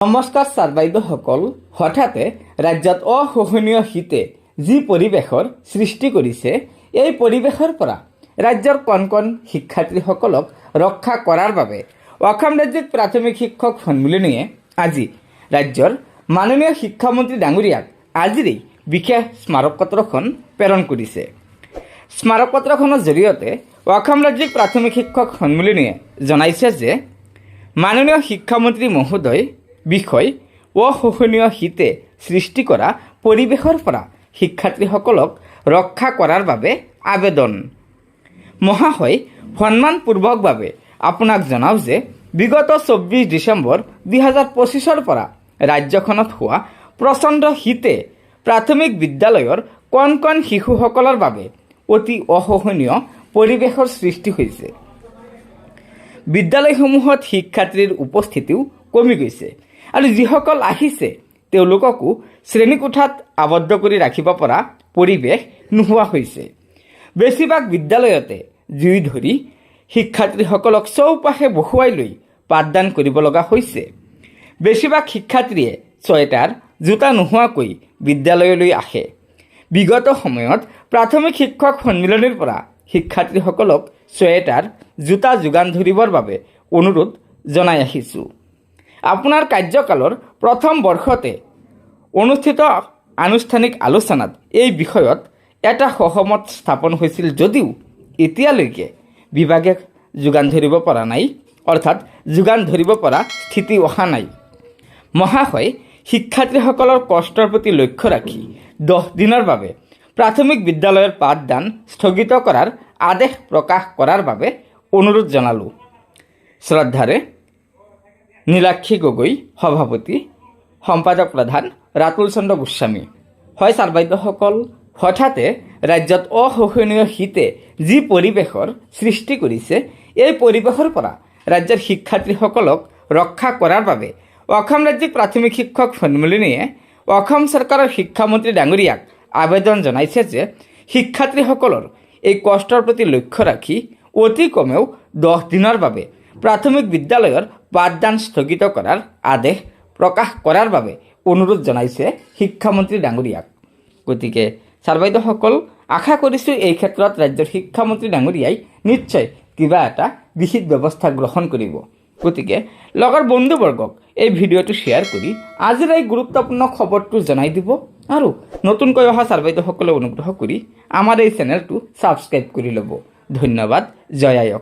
নমস্কাৰ ছাৰ বাইদেউসকল। হঠাতে ৰাজ্যত অসহনীয় শীতে যি পৰিৱেশৰ সৃষ্টি কৰিছে, এই পৰিৱেশৰ পৰা ৰাজ্যৰ কণ কণ শিক্ষাৰ্থীসকলক ৰক্ষা কৰাৰ বাবে অসম ৰাজ্যিক প্ৰাথমিক শিক্ষক সন্মিলনীয়ে আজি ৰাজ্যৰ মাননীয় শিক্ষামন্ত্ৰী ডাঙৰীয়াক আজিৰেই বিশেষ স্মাৰকপত্ৰখন প্ৰেৰণ কৰিছে। স্মাৰকপত্ৰখনৰ জৰিয়তে অসম ৰাজ্যিক প্ৰাথমিক শিক্ষক সন্মিলনীয়ে জনাইছে যে মাননীয় শিক্ষামন্ত্ৰী মহোদয় বিষয় অসহনীয় শীতে সৃষ্টি কৰা পৰিৱেশৰ পৰা শিক্ষাৰ্থীসকলক ৰক্ষা কৰাৰ বাবে আবেদন। মহাশয়, সন্মানপূৰ্বকভাৱে আপোনাক জনাওঁ যে বিগত 24 ডিচেম্বৰ 2025 পৰা ৰাজ্যখনত হোৱা প্ৰচণ্ড শীতে প্ৰাথমিক বিদ্যালয়ৰ কণ কণ শিশুসকলৰ বাবে অতি অসহনীয় পৰিৱেশৰ সৃষ্টি হৈছে। বিদ্যালয়সমূহত শিক্ষাৰ্থীৰ উপস্থিতিও কমি গৈছে আৰু যিসকল আহিছে তেওঁলোককো শ্ৰেণীকোঠাত আবদ্ধ কৰি ৰাখিব পৰা পৰিৱেশ নোহোৱা হৈছে। বেছিভাগ বিদ্যালয়তে জুই ধৰি শিক্ষাৰ্থীসকলক চৌপাশে বহুৱাই লৈ পাঠদান কৰিব লগা হৈছে। বেছিভাগ শিক্ষাৰ্থীয়ে ছুৱেটাৰ জোতা নোহোৱাকৈ বিদ্যালয়লৈ আহে। বিগত সময়ত প্ৰাথমিক শিক্ষক সন্মিলনীৰ পৰা শিক্ষাৰ্থীসকলক ছুৱেটাৰ জোতা যোগান ধৰিবৰ বাবে অনুৰোধ জনাই আহিছোঁ। আপোনাৰ কাৰ্যকালৰ প্ৰথম বৰ্ষতে অনুষ্ঠিত আনুষ্ঠানিক আলোচনাত এই বিষয়ত এটা সহমত স্থাপন হৈছিল যদিও এতিয়ালৈকে বিভাগে যোগান ধৰিব পৰা নাই, অৰ্থাৎ যোগান ধৰিব পৰা স্থিতি অহা নাই। মহাশয়, শিক্ষাৰ্থীসকলৰ কষ্টৰ প্ৰতি লক্ষ্য ৰাখি 10 দিনৰ বাবে প্ৰাথমিক বিদ্যালয়ৰ পাঠদান স্থগিত কৰাৰ আদেশ প্ৰকাশ কৰাৰ বাবে অনুৰোধ জনালোঁ। শ্ৰদ্ধাৰে নীলাক্ষী গগৈ, সভাপতি, সম্পাদক প্ৰধান ৰাতুল চন্দ্ৰ গোস্বামী। হয় ছাৰ বাইদেউসকল, হঠাতে ৰাজ্যত অসহনীয় শীতে যি পৰিৱেশৰ সৃষ্টি কৰিছে, এই পৰিৱেশৰ পৰা ৰাজ্যৰ শিক্ষাৰ্থীসকলক ৰক্ষা কৰাৰ বাবে অসম ৰাজ্যিক প্ৰাথমিক শিক্ষক সন্মিলনীয়ে অসম চৰকাৰৰ শিক্ষামন্ত্ৰী ডাঙৰীয়াক আবেদন জনাইছে যে শিক্ষাৰ্থীসকলৰ এই কষ্টৰ প্ৰতি লক্ষ্য ৰাখি অতি কমেও 10 দিনৰ বাবে প্ৰাথমিক বিদ্যালয়ৰ পাঠদান স্থগিত কৰাৰ আদেশ প্ৰকাশ কৰাৰ বাবে অনুৰোধ জনাইছে শিক্ষামন্ত্ৰী ডাঙৰীয়াক। গতিকে ছাৰ বাইদেউসকল, আশা কৰিছোঁ এই ক্ষেত্ৰত ৰাজ্যৰ শিক্ষামন্ত্ৰী ডাঙৰীয়াই নিশ্চয় কিবা এটা বিহিত ব্যৱস্থা গ্ৰহণ কৰিব। গতিকে লগৰ বন্ধুবৰ্গক এই ভিডিঅ'টো শ্বেয়াৰ কৰি আজিৰ এই গুৰুত্বপূৰ্ণ খবৰটো জনাই দিব আৰু নতুনকৈ অহা ছাৰ বাইদেউসকলে অনুগ্ৰহ কৰি আমাৰ এই চেনেলটো ছাবস্ক্ৰাইব কৰি ল'ব। ধন্যবাদ। জয় আয়ক।